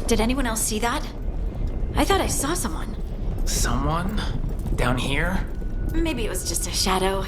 Did anyone else see that? I thought I saw someone. Someone? Down here? Maybe it was just a shadow.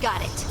Got it.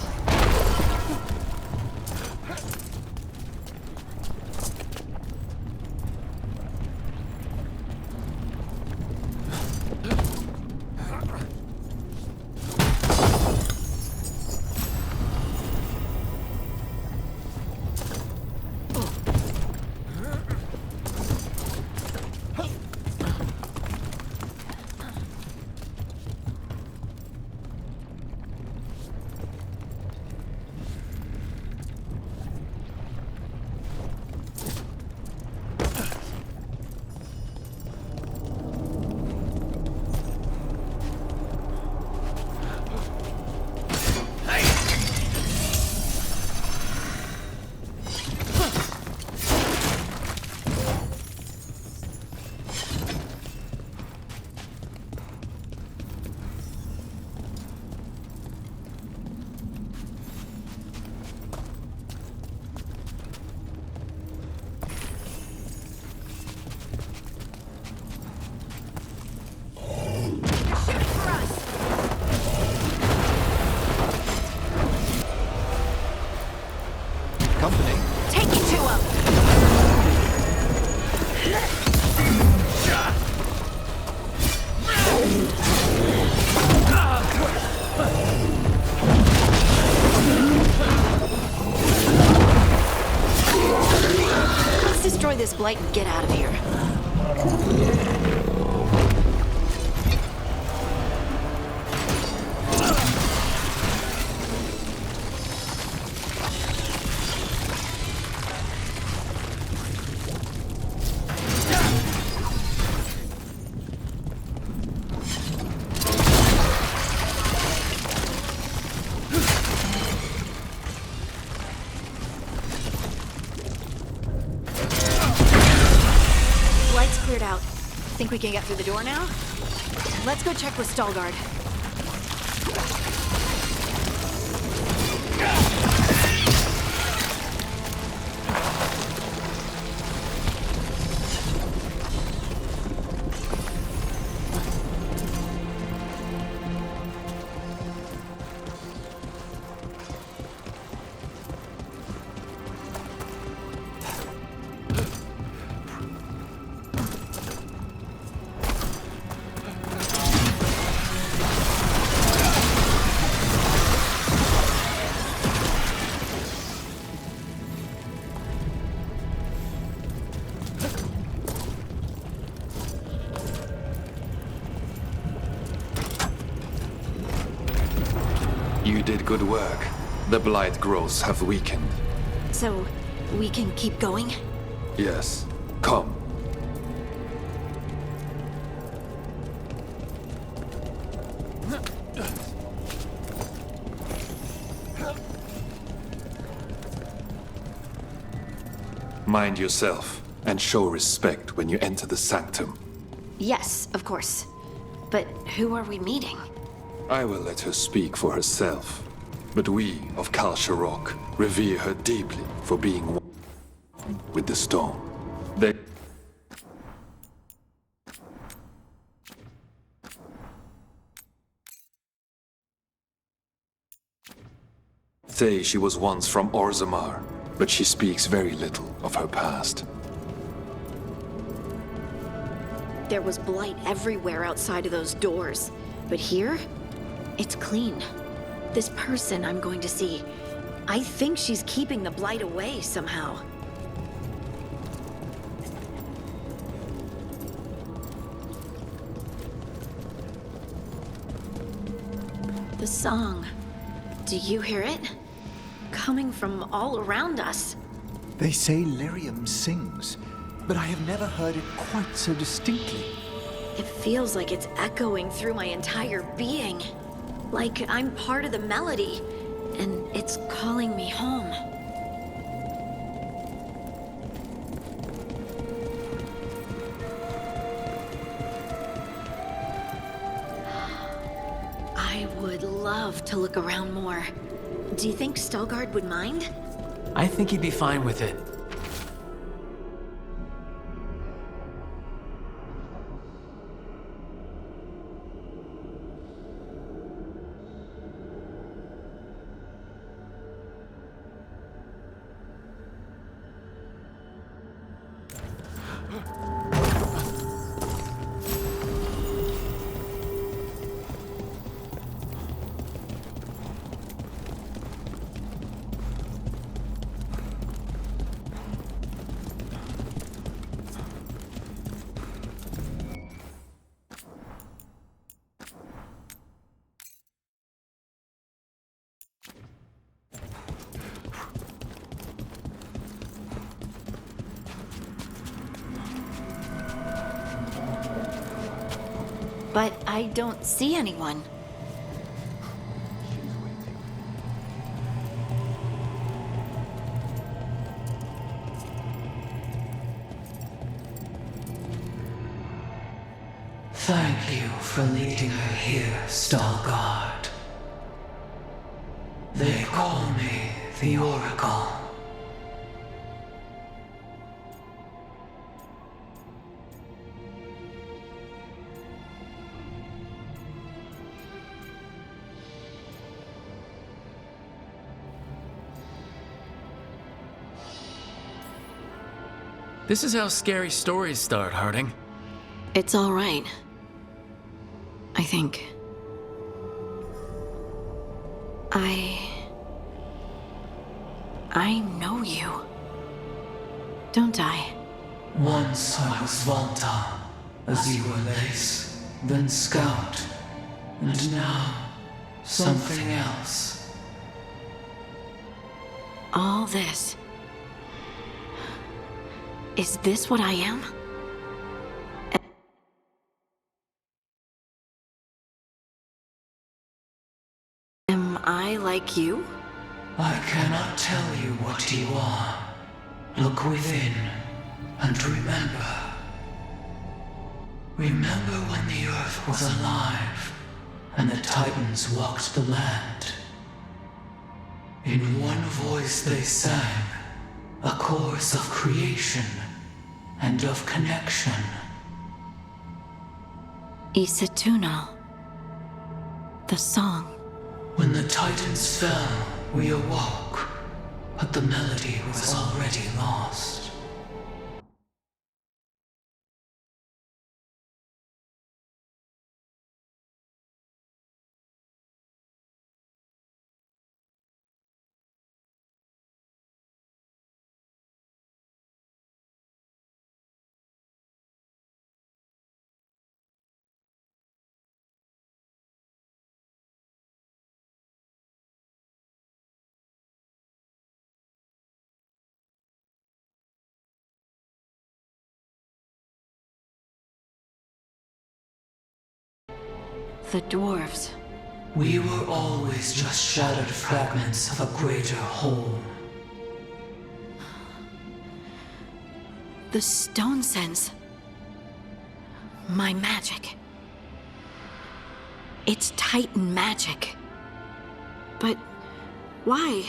Company. Take it to him! Let's destroy this blight and get out of here. Cleared out. Think we can get through the door now? Let's go check with Veilguard. You did good work. The blight growths have weakened. So, we can keep going? Yes. Come. Mind yourself, and show respect when you enter the sanctum. Yes, of course. But who are we meeting? I will let her speak for herself. But we of Kal Sharok revere her deeply for being one with the storm. They say she was once from Orzammar, but she speaks very little of her past. There was blight everywhere outside of those doors. But here, it's clean. This person I'm going to see, I think she's keeping the blight away somehow. The song. Do you hear it? Coming from all around us. They say Lyrium sings, but I have never heard it quite so distinctly. It feels like it's echoing through my entire being. Like I'm part of the melody, and it's calling me home. I would love to look around more. Do you think Stelgard would mind? I think he'd be fine with it. But I don't see anyone. Thank you for leading her here, Stelgard. They call me the Oracle. This is how scary stories start, Harding. It's all right. I think. I know you. Don't I? Once I was Volta, as you were Lace, then Scout, and now something else. All this. Is this what I am? Am I like you? I cannot tell you what you are. Look within, and remember. Remember when the Earth was alive, and the Titans walked the land. In one voice they sang, a chorus of creation and of connection. Isatuno. The song. When the Titans fell, we awoke, but the melody was already lost. The dwarves. We were always just shattered fragments of a greater whole. The stone sense. My magic. It's Titan magic. But why?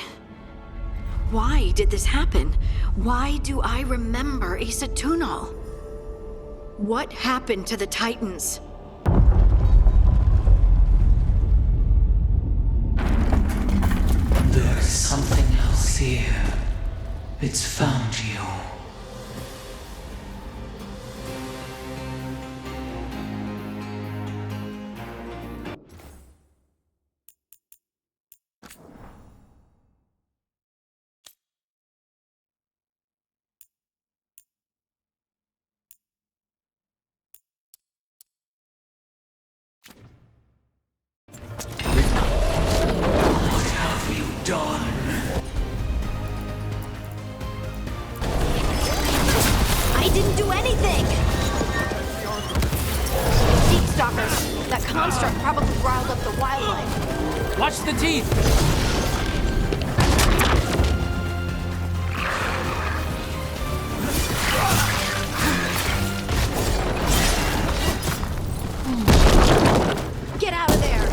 Why did this happen? Why do I remember Isatuno? What happened to the Titans? There's something else here. It's found you. construct probably riled up the wildlife. Watch the teeth! Get out of there!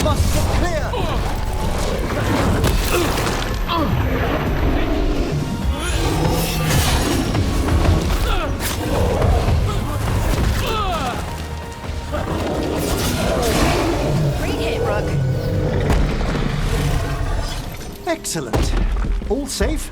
Must be clear! Great hit, Rook. Excellent. All safe?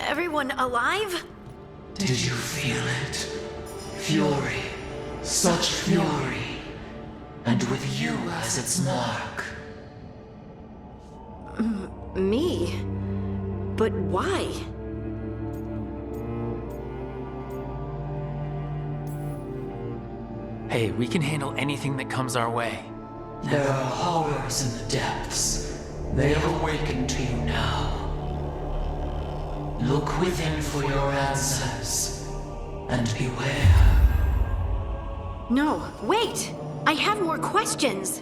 Everyone alive? Did you feel it? Fury. Such fury. And with you as its mark. Me? But why? Hey, we can handle anything that comes our way. There are horrors in the depths. They have awakened to you now. Look within for your answers. And beware. No, wait! I have more questions!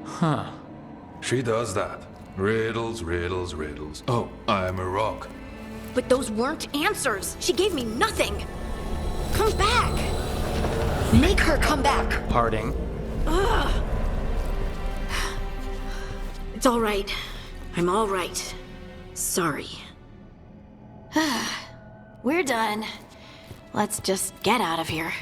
Huh. She does that. Riddles, riddles, riddles. Oh, I'm a rock. But those weren't answers! She gave me nothing! Come back! Make her come back! Harding. Ugh. It's all right. I'm all right. Sorry. We're done. Let's just get out of here.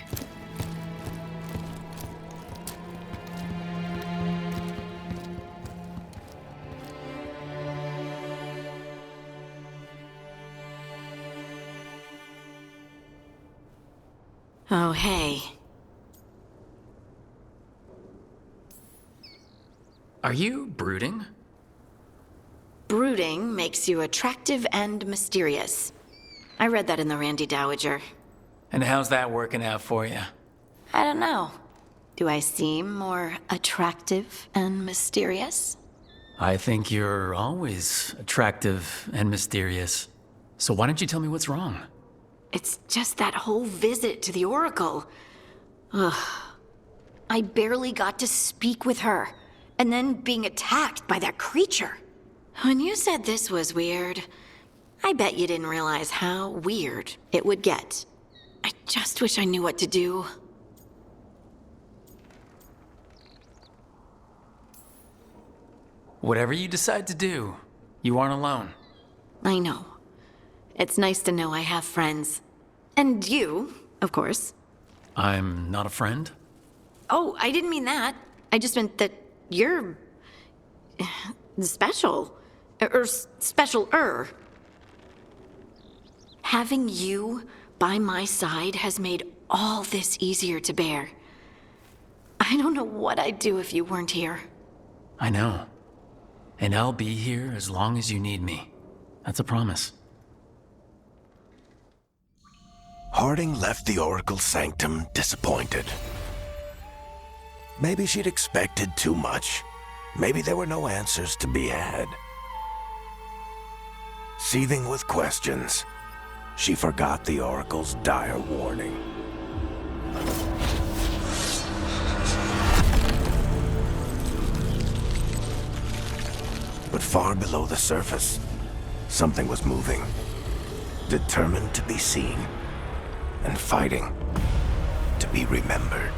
Oh, hey. Are you brooding? Brooding makes you attractive and mysterious. I read that in the Randy Dowager. And how's that working out for you? I don't know. Do I seem more attractive and mysterious? I think you're always attractive and mysterious. So why don't you tell me what's wrong? It's just that whole visit to the Oracle. Ugh. I barely got to speak with her, and then being attacked by that creature. When you said this was weird, I bet you didn't realize how weird it would get. I just wish I knew what to do. Whatever you decide to do, you aren't alone. I know. It's nice to know I have friends. And you, of course. I'm not a friend? Oh, I didn't mean that. I just meant that you're special. Or special-er. Having you by my side has made all this easier to bear. I don't know what I'd do if you weren't here. I know. And I'll be here as long as you need me. That's a promise. Harding left the Oracle's sanctum disappointed. Maybe she'd expected too much. Maybe there were no answers to be had. Seething with questions, she forgot the Oracle's dire warning. But far below the surface, something was moving, determined to be seen, and fighting to be remembered.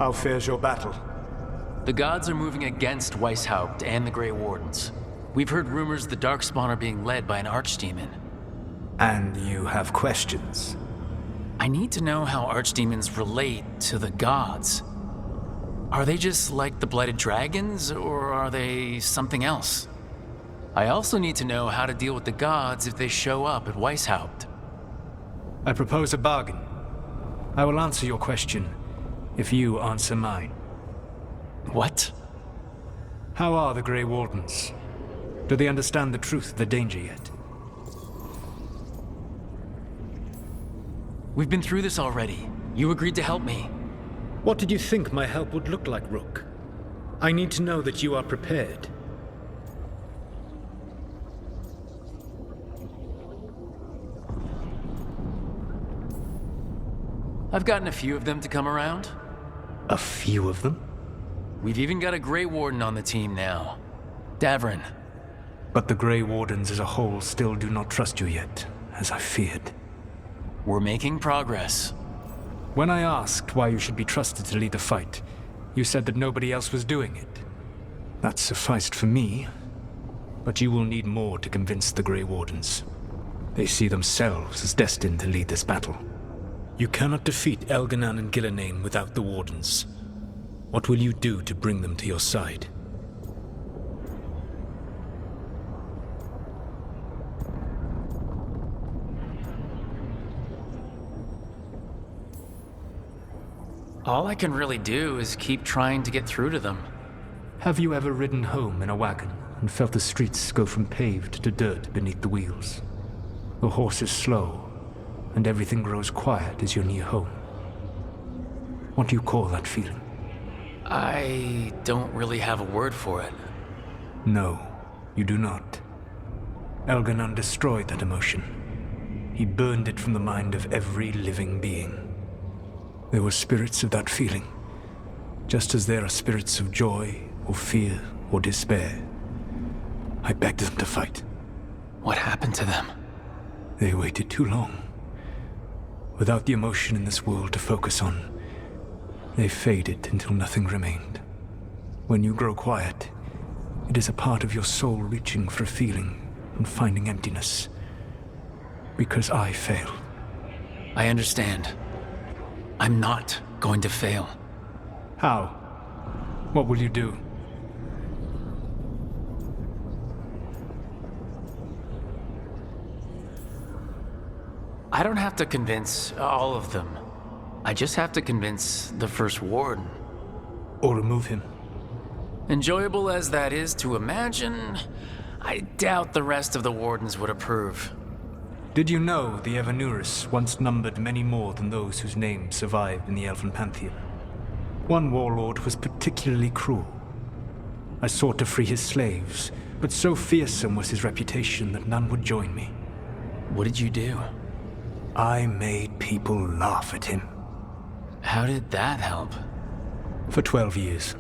How fares your battle? The gods are moving against Weishaupt and the Grey Wardens. We've heard rumors the Darkspawn are being led by an archdemon. And you have questions? I need to know how archdemons relate to the gods. Are they just like the Blighted Dragons, or are they something else? I also need to know how to deal with the gods if they show up at Weishaupt. I propose a bargain. I will answer your question if you answer mine. What? How are the Grey Wardens? Do they understand the truth of the danger yet? We've been through this already. You agreed to help me. What did you think my help would look like, Rook? I need to know that you are prepared. I've gotten a few of them to come around. A few of them? We've even got a Grey Warden on the team now. Davrin. But the Grey Wardens as a whole still do not trust you yet, as I feared. We're making progress. When I asked why you should be trusted to lead the fight, you said that nobody else was doing it. That sufficed for me, but you will need more to convince the Grey Wardens. They see themselves as destined to lead this battle. You cannot defeat Elganan and Gillenane without the Wardens. What will you do to bring them to your side? All I can really do is keep trying to get through to them. Have you ever ridden home in a wagon and felt the streets go from paved to dirt beneath the wheels? The horse is slow, and everything grows quiet as you're near home. What do you call that feeling? I don't really have a word for it. No, you do not. Elganan destroyed that emotion. He burned it from the mind of every living being. There were spirits of that feeling, just as there are spirits of joy, or fear, or despair. I begged them to fight. What happened to them? They waited too long. Without the emotion in this world to focus on, they faded until nothing remained. When you grow quiet, it is a part of your soul reaching for a feeling and finding emptiness. Because I failed. I understand. I'm not going to fail. How? What will you do? I don't have to convince all of them. I just have to convince the First Warden. Or remove him? Enjoyable as that is to imagine, I doubt the rest of the Wardens would approve. Did you know the Evanuris once numbered many more than those whose names survive in the Elven Pantheon? One warlord was particularly cruel. I sought to free his slaves, but so fearsome was his reputation that none would join me. What did you do? I made people laugh at him. How did that help? For 12 years.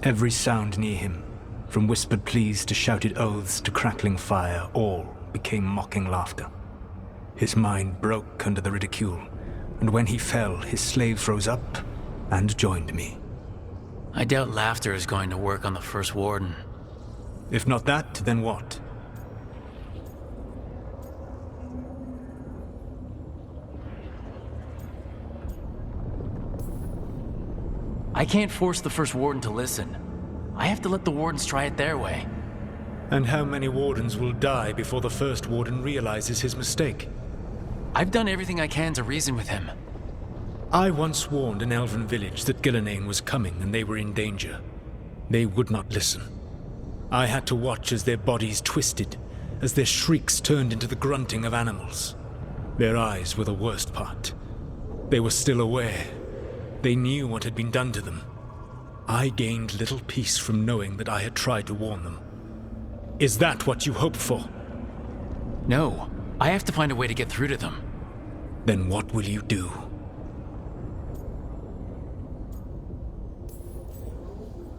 Every sound near him, from whispered pleas to shouted oaths to crackling fire, all became mocking laughter. His mind broke under the ridicule, and when he fell, his slaves rose up and joined me. I doubt laughter is going to work on the First Warden. If not that, then what? I can't force the First Warden to listen. I have to let the Wardens try it their way. And how many Wardens will die before the First Warden realizes his mistake? I've done everything I can to reason with him. I once warned an elven village that Gillenane was coming and they were in danger. They would not listen. I had to watch as their bodies twisted, as their shrieks turned into the grunting of animals. Their eyes were the worst part. They were still aware. They knew what had been done to them. I gained little peace from knowing that I had tried to warn them. Is that what you hoped for? No, I have to find a way to get through to them. Then what will you do?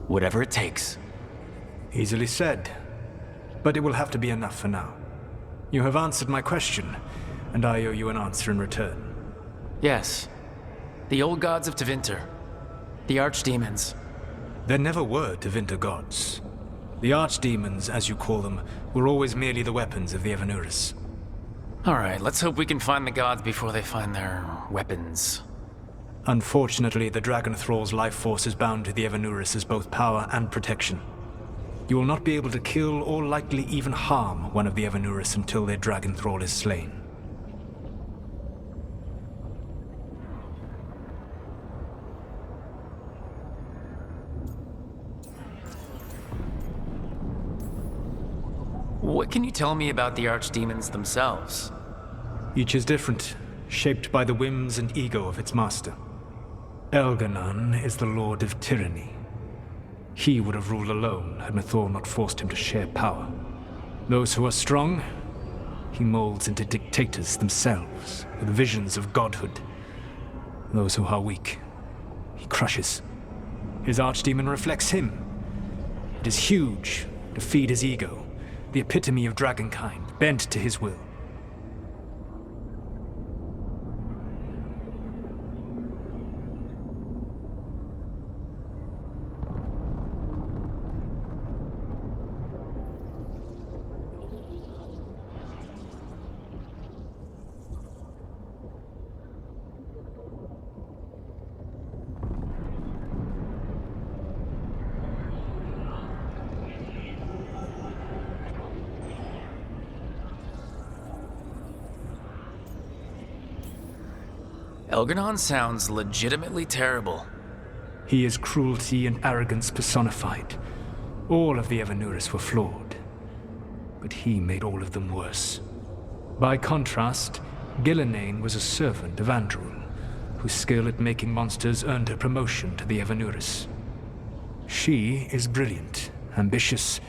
Whatever it takes. Easily said, but it will have to be enough for now. You have answered my question, and I owe you an answer in return. Yes. The old gods of Tevinter. The archdemons. There never were Tevinter gods. The archdemons, as you call them, were always merely the weapons of the Evanuris. Alright, let's hope we can find the gods before they find their weapons. Unfortunately, the Dragon Thrall's life force is bound to the Evanuris as both power and protection. You will not be able to kill or likely even harm one of the Evanuris until their Dragon Thrall is slain. What can you tell me about the archdemons themselves? Each is different, shaped by the whims and ego of its master. Elganan is the Lord of Tyranny. He would have ruled alone had Mythor not forced him to share power. Those who are strong, he molds into dictators themselves, with visions of godhood, those who are weak. He crushes. His archdemon reflects him. It is huge, to feed his ego, the epitome of dragonkind, bent to his will. Elganon sounds legitimately terrible. He is cruelty and arrogance personified. All of the Evanuris were flawed, but he made all of them worse. By contrast, Gillenane was a servant of Andrul, whose skill at making monsters earned her promotion to the Evanuris. She is brilliant, ambitious,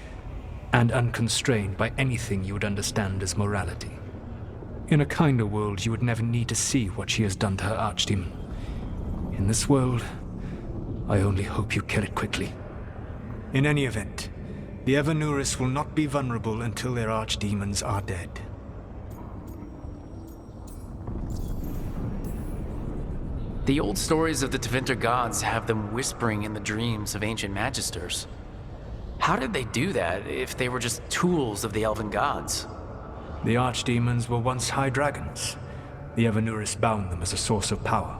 and unconstrained by anything you would understand as morality. In a kinder world, you would never need to see what she has done to her archdemon. In this world, I only hope you kill it quickly. In any event, the Evanuris will not be vulnerable until their archdemons are dead. The old stories of the Tevinter gods have them whispering in the dreams of ancient magisters. How did they do that if they were just tools of the elven gods? The archdemons were once high dragons. The Evanuris bound them as a source of power.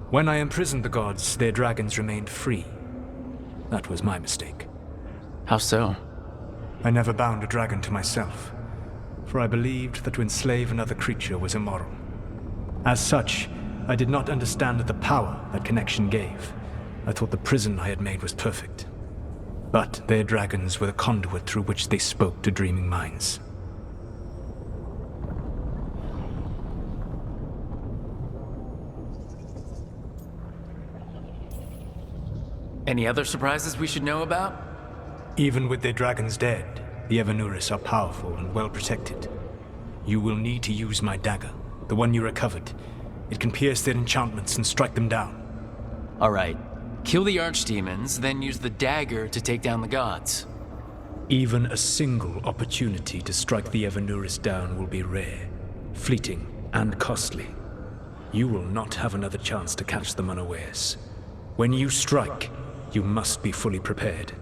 When I imprisoned the gods, their dragons remained free. That was my mistake. How so? I never bound a dragon to myself, for I believed that to enslave another creature was immoral. As such, I did not understand the power that connection gave. I thought the prison I had made was perfect. But their dragons were the conduit through which they spoke to dreaming minds. Any other surprises we should know about? Even with their dragons dead, the Evanuris are powerful and well protected. You will need to use my dagger, the one you recovered. It can pierce their enchantments and strike them down. All right. Kill the archdemons, then use the dagger to take down the gods. Even a single opportunity to strike the Evanuris down will be rare, fleeting, and costly. You will not have another chance to catch them unawares. When you strike, you must be fully prepared.